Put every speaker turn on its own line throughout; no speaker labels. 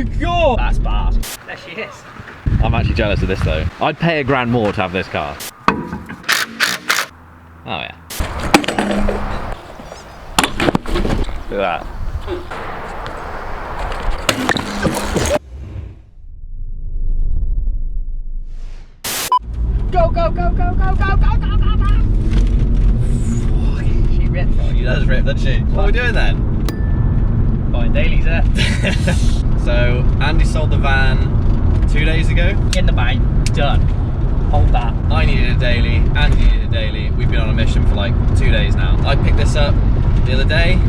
my god! That's bad. There she is.
I'm actually jealous of this though. I'd pay £1,000 more to have this car. Oh yeah. Look at that.
Go, go, go, go, go, go, go, go, go, go! She ripped.
She does rip, doesn't she? What are we doing then?
Buying dailies there.
So, Andy sold the van 2 days ago.
In the bank, done. Hold that.
I needed a daily, Andy needed a daily. We've been on a mission for like 2 days now. I picked this up the other day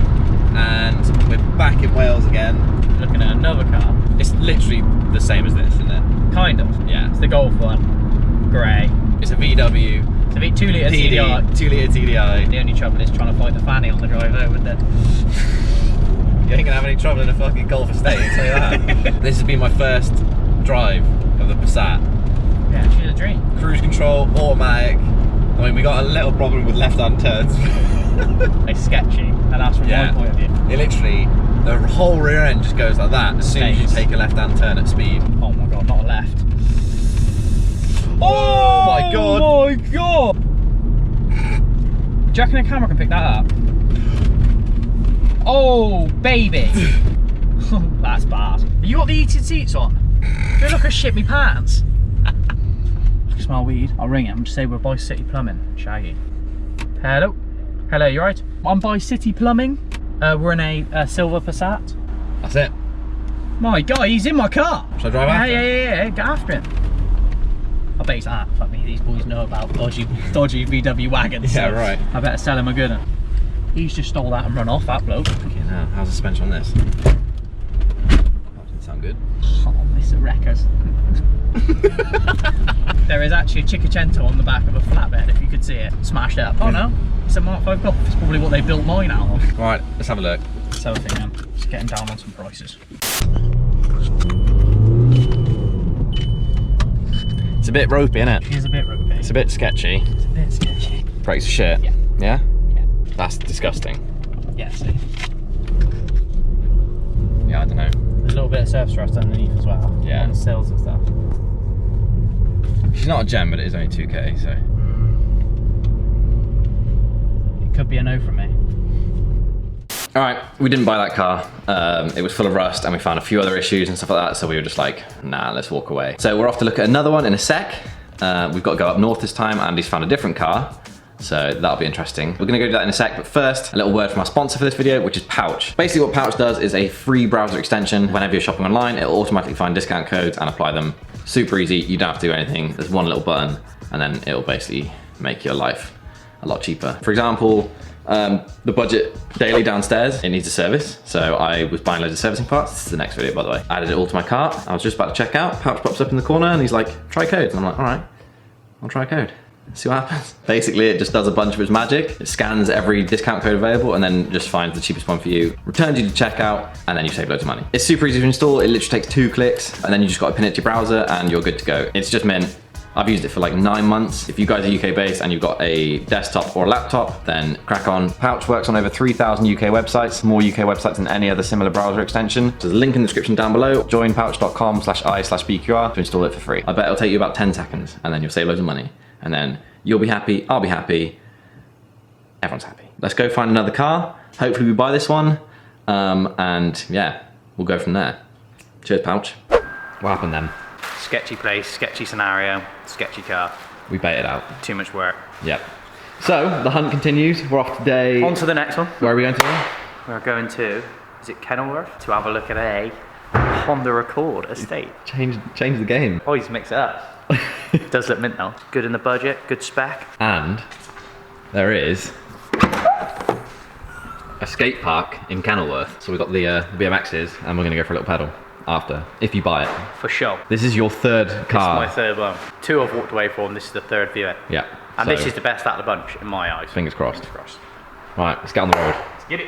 and we're back in Wales again.
Looking at another car.
It's literally the same as this, isn't it?
Kind of.
Yeah.
It's the Golf one. Grey.
It's a VW.
It's a 2 litre TDI.
2 litre TDI.
The only trouble is trying to fight the fanny on the drive over there.
You ain't gonna have any trouble in a fucking Golf estate, I'll tell you that. This has been my first drive of the Passat.
Yeah, she's a dream.
Cruise control, automatic. I mean, we got a little problem with left-hand turns.
It's sketchy, and that's from my point of view.
It literally, the whole rear end just goes like that as soon as you take a left-hand turn at speed.
Oh my god, not a left.
Oh my god!
Oh my god! Do you reckon a camera can pick that up? Oh, baby! That's bad. You got the heated seats on? Feel like I shit me pants. I can smell weed. I'll ring him, just say we're by City Plumbing. Shaggy. Hello? Hello, you right? I'm by City Plumbing. We're in a silver Passat.
That's it.
My God, he's in my car.
Should I drive after him?
Yeah, get after him. I bet he's fuck me, these boys know about dodgy VW wagons.
Yeah,
so
right.
I better sell him a good one. He's just stole that and run off, that bloke.
Okay, now, how's the suspension on this? That doesn't sound good.
Oh, Mr. Wreckers. There is actually a Cinquecento on the back of a flatbed, if you could see it. Smashed up. Oh no, it's a Mark 5 Golf. It's probably what they built mine out of.
Right, let's have a look.
So I think I'm just getting down on some prices.
It's a bit ropey, isn't it?
It is a bit ropey.
It's a bit sketchy.
It's a bit sketchy.
Brakes are shit.
Yeah.
Yeah?
Yeah.
That's disgusting.
Yeah, see.
Yeah, I don't know.
There's a little bit of surface rust underneath as well.
Yeah.
On the sills and stuff.
She's not a gem, but it is only 2K, so.
It could be a no from me.
All right, we didn't buy that car. It was full of rust and we found a few other issues and stuff like that, so we were just like, nah, let's walk away. So we're off to look at another one in a sec. We've got to go up north this time. Andy's found a different car, so that'll be interesting. We're gonna go do that in a sec, but first, a little word from our sponsor for this video, which is Pouch. Basically what Pouch does is a free browser extension. Whenever you're shopping online, it'll automatically find discount codes and apply them. Super easy, you don't have to do anything. There's one little button and then it'll basically make your life a lot cheaper. For example, the budget daily downstairs, it needs a service. So I was buying loads of servicing parts. This is the next video, by the way. Added it all to my cart. I was just about to check out. Pouch pops up in the corner and he's like, try codes. And I'm like, all right, I'll try a code. See what happens. Basically, it just does a bunch of its magic. It scans every discount code available and then just finds the cheapest one for you, returns you to checkout, and then you save loads of money. It's super easy to install. It literally takes 2 clicks and then you just got to pin it to your browser and you're good to go. It's just mint. I've used it for like 9 months. If you guys are UK based and you've got a desktop or a laptop, then crack on. Pouch works on over 3,000 UK websites, more UK websites than any other similar browser extension. There's a link in the description down below. Join pouch.com/i/BQR to install it for free. I bet it'll take you about 10 seconds and then you'll save loads of money. And then you'll be happy, I'll be happy, everyone's happy. Let's go find another car. Hopefully we buy this one. And yeah, we'll go from there. Cheers, Pouch. What happened then?
Sketchy place, sketchy scenario, sketchy car.
We baited out.
Too much work.
Yep. So, the hunt continues. We're off today.
On to the next one.
Where are we going to?
We're going to, is it Kenilworth? To have a look at a Honda Accord estate.
Change the game.
Always mix it up. Does look mint though. Good in the budget, good spec.
And there is a skate park in Kenilworth. So we've got the BMXs and we're going to go for a little pedal after, if you buy it.
For sure.
This is your third car.
This is my third one. 2 I've walked away from, this is the 3rd viewing.
Yeah.
And this is the best out of the bunch in my eyes.
Fingers crossed.
Fingers crossed.
Right, let's get on the road.
Let's get it.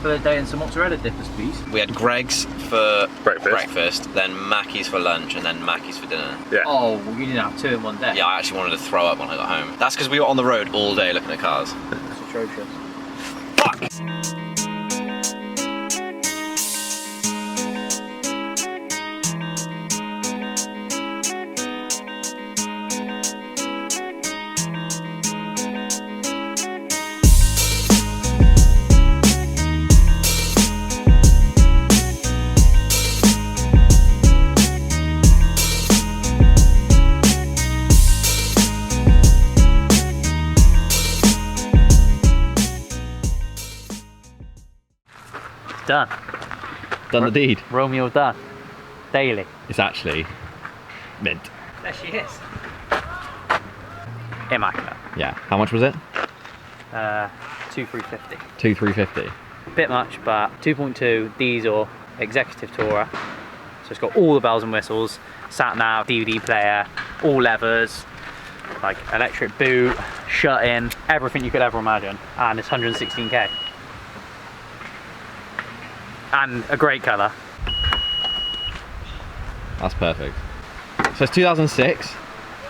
for the day and some mozzarella dippers, please.
We had Greg's for breakfast, then Mackey's for lunch, and then Mackey's for dinner.
Yeah.
Oh, well, you didn't have 2 in one day.
Yeah, I actually wanted to throw up when I got home. That's because we were on the road all day looking at cars.
That's atrocious.
Fuck!
Done.
Done the deed.
Romeo done. Daily.
It's actually mint.
There she is. Immaculate.
Yeah. How much was it?
2,350.
2,350.
Bit much, but 2.2 diesel executive tourer. So it's got all the bells and whistles, sat nav, DVD player, all levers, like electric boot, shut in, everything you could ever imagine, and it's 116k. And a great colour.
That's perfect. So it's 2006.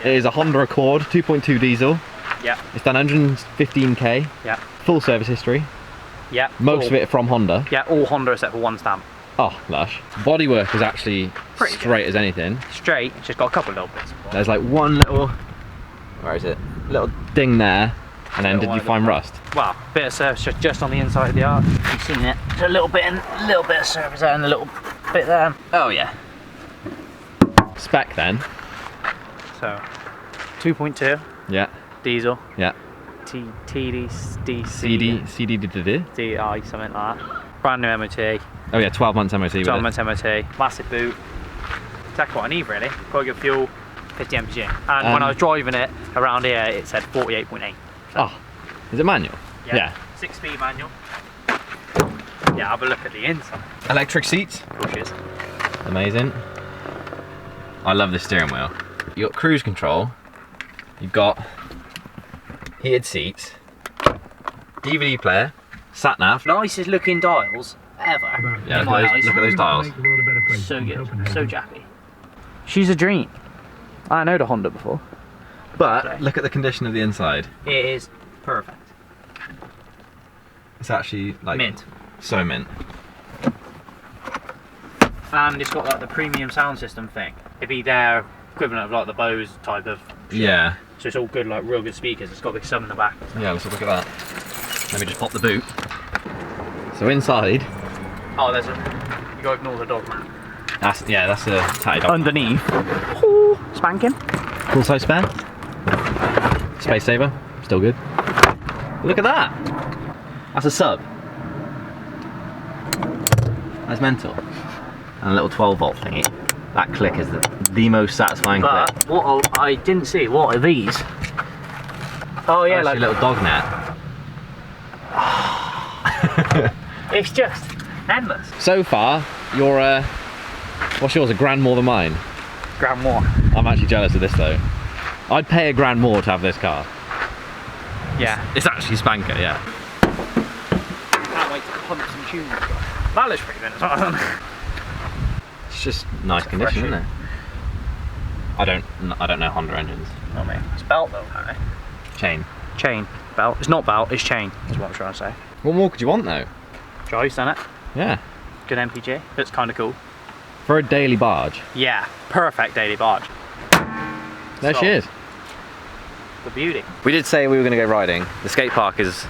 It is a Honda Accord, 2.2 diesel.
Yeah.
It's done 115k.
Yeah.
Full service history.
Yeah.
Most of it from Honda.
Yeah, all Honda except for one stamp.
Oh, lush. Bodywork is actually
Pretty
straight as anything.
Straight, it's just got a couple of little bits.
There's like one little, where is it? Little ding there. And then did you find rust?
Well, bit of surface just on the inside of the arch. You've seen it. Just a little bit of surface there and a little bit there. Oh yeah.
Spec then.
So 2.2
Yeah.
diesel.
Yeah.
TDI, something like that. Brand new MOT.
Oh yeah, 12 months MOT with
12 months MOT. Massive boot. Exactly what I need really. Quite good fuel. 50 mpg. And when I was driving it around here, it said 48.8.
Oh, is it manual? Yeah.
6-speed manual. Yeah, have a look at the inside.
Electric seats.
Of course it is.
Amazing. I love this steering wheel. You've got cruise control. You've got heated seats. DVD player. Sat nav.
Nicest looking dials ever.
Yeah,
in my eyes.
look at those dials.
So good. So jappy. She's a dream. I know the Honda before.
But look at the condition of the inside.
It is perfect.
It's actually like
Mint.
So mint.
And it's got like the premium sound system thing. It'd be their equivalent of like the Bose type of shit.
Yeah.
So it's all good, like real good speakers. It's got to be some in the back.
Yeah, let's look at that. Let me just pop the boot. So inside.
Oh, there's a. You gotta ignore the dog, man.
That's a tatty dog.
Underneath. Ooh, spanking.
Full size spare. Space saver. Still good. Look at that. That's a sub. That's mental. And a little 12 volt thingy. That click is the most satisfying click.
But what I didn't see, what are these? Oh yeah, like
a little dog net.
it's just endless.
So far, you're what's yours? A grand more than mine.
Grand more.
I'm actually jealous of this though. I'd pay a grand more to have this car.
Yeah.
It's actually spanker, yeah.
Can't wait to pump some tunes. That looks pretty good as well.
It's just nice condition, isn't it? I don't know Honda engines.
Not me. It's belt though, apparently.
Chain.
Chain. Belt. It's not belt, it's chain, is what I'm trying to say.
What more could you want though?
Drive's done it.
Yeah.
Good MPG. Looks kinda cool.
For a daily barge.
Yeah. Perfect daily barge.
There she is.
The beauty.
We did say we were going to go riding. The skate park is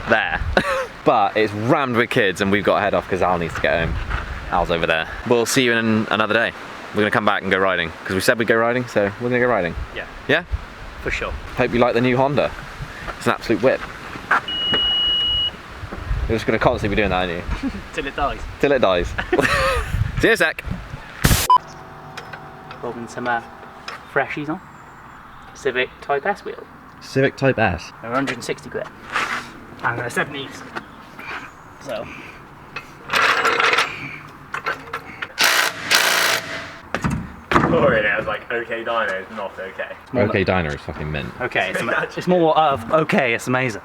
there, but it's rammed with kids and we've got to head off because Al needs to get home. Al's over there. We'll see you in another day. We're going to come back and go riding because we said we'd go riding, so we're going to go riding.
Yeah.
Yeah?
For sure.
Hope you like the new Honda. It's an absolute whip. You're just going to constantly be doing that, aren't you?
Till it dies.
Till it dies. See you in a sec.
Popping some freshies on. Civic Type S wheel.
Civic Type S.
They're 160 quid. And they're 70s. So.
saw it, I was like, okay, Dino is not okay.
Okay, Diner is fucking mint.
Okay, it's more of, okay, it's amazing.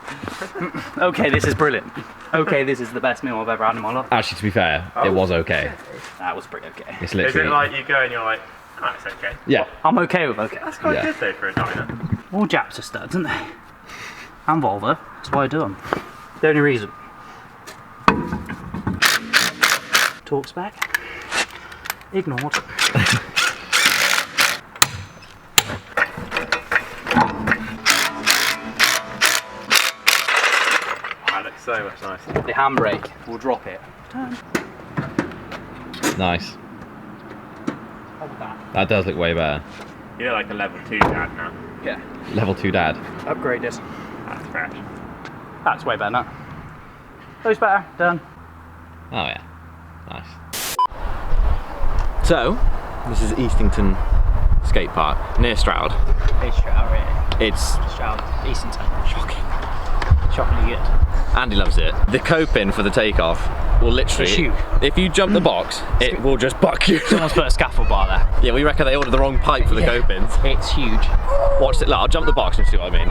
Okay, this is brilliant. Okay, this is the best meal I've ever had in my life.
Actually, to be fair, it was okay.
That was pretty okay.
It's
Is
literally.
it like you go and you're like, oh, it's okay?
Yeah.
I'm okay with okay.
That's quite
Yeah.
good though for a diner.
All Japs are studs, aren't they? And Volvo. That's why I do them. The only reason. Talks back. Ignored.
That looks so much nicer.
The handbrake will drop it. Turn.
Nice.
Hold that.
That does look way better.
You look like a level 2 dad now.
Yeah.
Level 2 dad.
Upgrade this.
That's fresh.
That's way better now. Those better. Done.
Oh yeah. Nice. So, this is Eastington Skate Park near Stroud.
It's Stroud, really.
It's
Stroud, Eastington. Shocking. Shockingly good.
Andy loves it. The coping for the takeoff will literally,
It's huge.
if you jump the box, it will just buck you.
Someone's put a scaffold bar there.
Yeah, we reckon they ordered the wrong pipe for the copings.
It's huge.
Watch it. Look, I'll jump the box and see what I mean.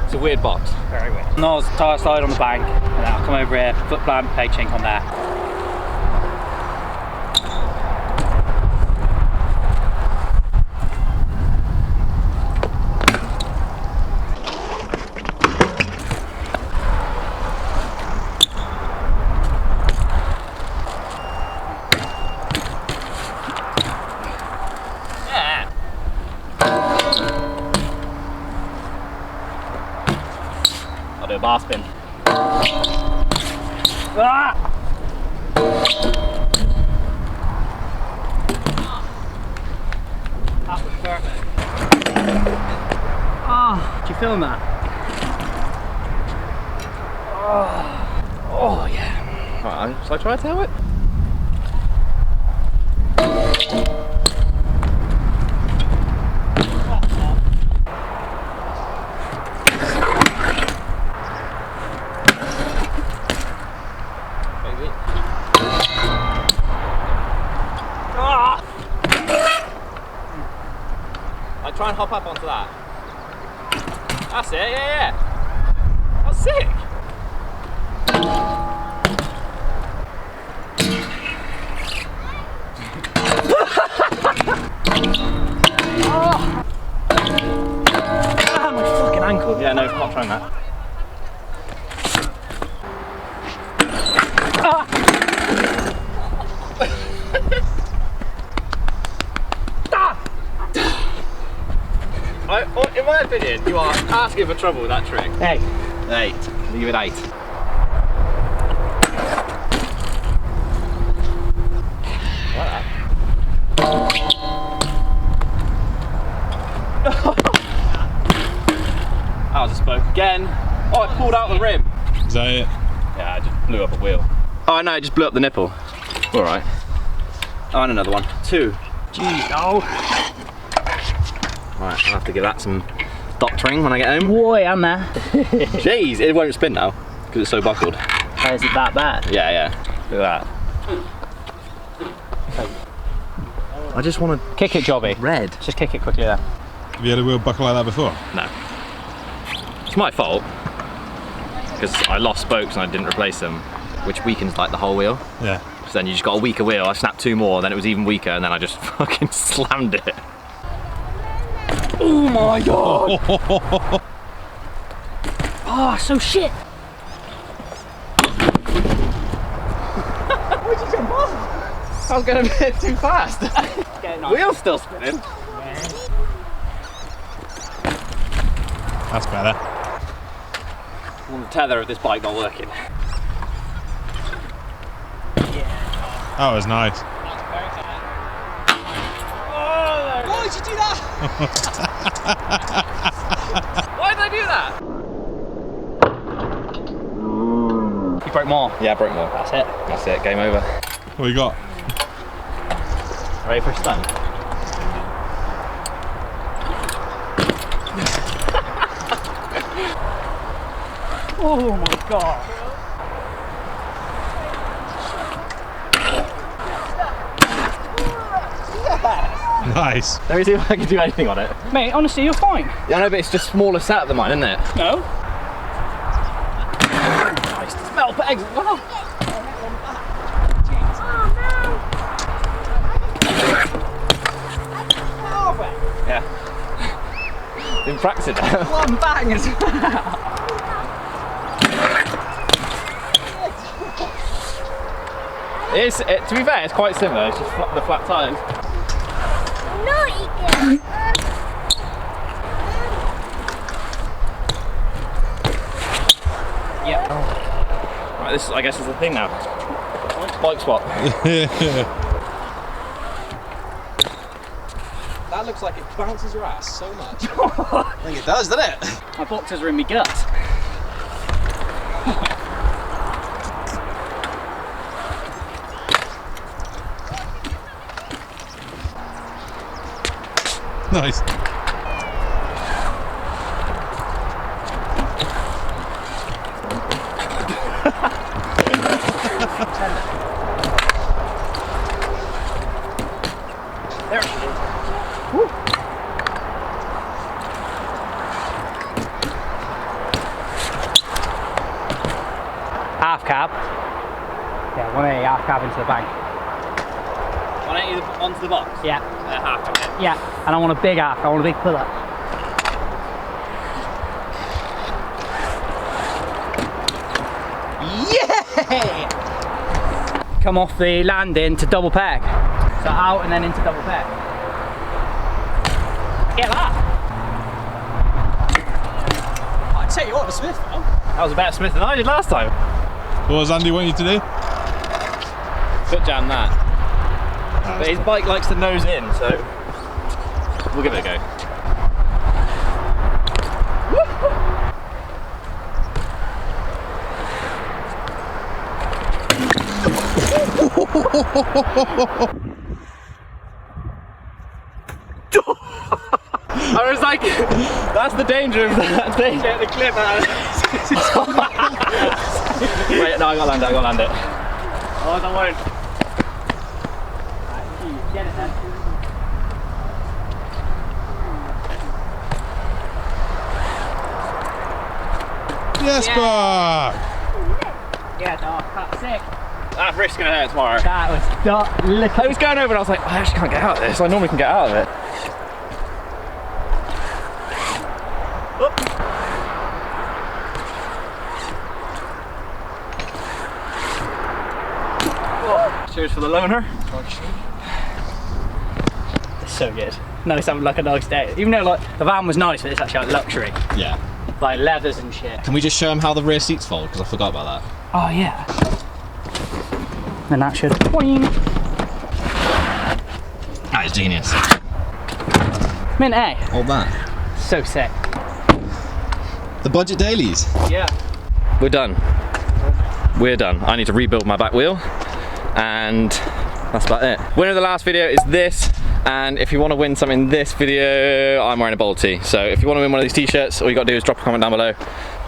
It's a weird box.
Very weird. Nose, tyre slide on the bank, and then I'll come over here, foot plant, peg chink on there. I'll do a bar spin. Ah! That was perfect. Ah, do you feel that? Oh yeah.
Alright, shall I try to tail it? Try and hop up onto that. That's it, yeah. That's sick.
Ah, my fucking ankle.
Yeah, no, not trying that. In my opinion, you are asking for trouble with that trick.
Hey.
8. I'll give it 8. Like that. That was a spoke again. Oh, it pulled out the rim.
Is that it?
Yeah, I just blew up a wheel. Oh no, it just blew up the nipple. Alright. Oh, and another one. 2.
Jeez, oh.
Right, I'll have to give that some doctoring when I get home.
Boy, I'm there.
Jeez, it won't spin now because it's so buckled.
Is it that bad?
Yeah, yeah. Look at that. I just want to
Kick it, Jobby.
red.
Just kick it quickly there.
Have you had a wheel buckle like that before?
No. It's my fault because I lost spokes and I didn't replace them, which weakens like the whole wheel.
Yeah.
So then you just got a weaker wheel. I snapped 2 more, then it was even weaker, and then I just fucking slammed it.
Oh my god! Oh, so shit! Why'd you jump off?
I was going a bit too fast.
Wheel's still spinning.
That's better.
Well, the tether of this bike not working.
That was nice.
Why did you do that?
Why did I do that?
You broke more.
Yeah, I broke more.
That's it.
That's it, game over.
What you got?
Ready for a stun? Oh my god.
Nice.
Let me see if I can do anything on it.
Mate, honestly, you're fine.
Yeah, I know, but it's just smaller set than mine, isn't it?
No. Smell pegs as well.
Yeah. Been practicing now.
One bang as well.
To be fair, it's quite similar. It's just the flat tyres.
Yep.
Right, this I guess is the thing now. Bike swap.
That looks like it bounces your ass so much. I think it does, doesn't it?
My boxers are in my gut.
Nice.
There she is. Woo. Half cab. Yeah, 180 half cab into the bank.
180 onto the box?
Yeah.
Half, okay.
Yeah, and I want a big half, I want a big pull up. Yeah! Come off the landing to double peg. So out and then into double peg. Get that!
I'd say you want a Smith, though.
That was a better Smith than I did last time.
What does Andy want you to do?
Foot jam that. But his bike likes to nose in, so we'll give it a go. I was like, that's the danger of that thing. Get the clip out. Wait, no, I gotta land it. Oh, I won't.
Get it then.
Yes, Buck!
Yeah, dog, that's sick.
That wrist's gonna hurt tomorrow.
That was look.
I was going over and I was like, I actually can't get out of this. I normally can get out of it. Cheers for the loaner.
It's so good. Nice having like a nice day. Even though like the van was nice, but it's actually like luxury.
Yeah.
Like leathers and shit.
Can we just show them how the rear seats fold? Because I forgot about that.
Oh yeah. And that should. Boing.
That is genius.
Mint A.
All that.
So sick.
The budget dailies.
Yeah.
We're done. We're done. I need to rebuild my back wheel. And that's about it. Winner of the last video is this, and if you want to win something in this video, I'm wearing a bold tee. So if you want to win one of these t-shirts, all you got to do is drop a comment down below.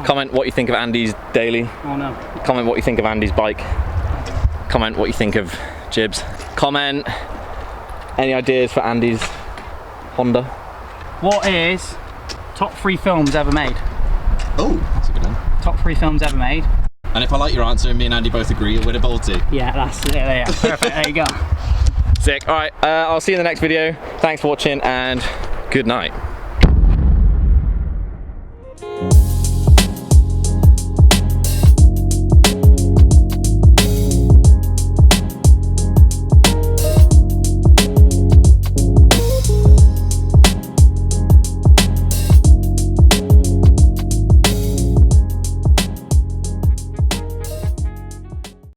Comment what you think of Andy's daily.
Oh no.
Comment what you think of Andy's bike. Comment what you think of Jibs. Comment any ideas for Andy's Honda.
What is top 3 films ever made?
Oh, that's a good one.
Top 3 films ever made.
And if I like your answer and me and Andy both agree, you'll win a bold tee.
Yeah, that's it. There, perfect. There you go.
Sick. All right, I'll see you in the next video. Thanks for watching and good night.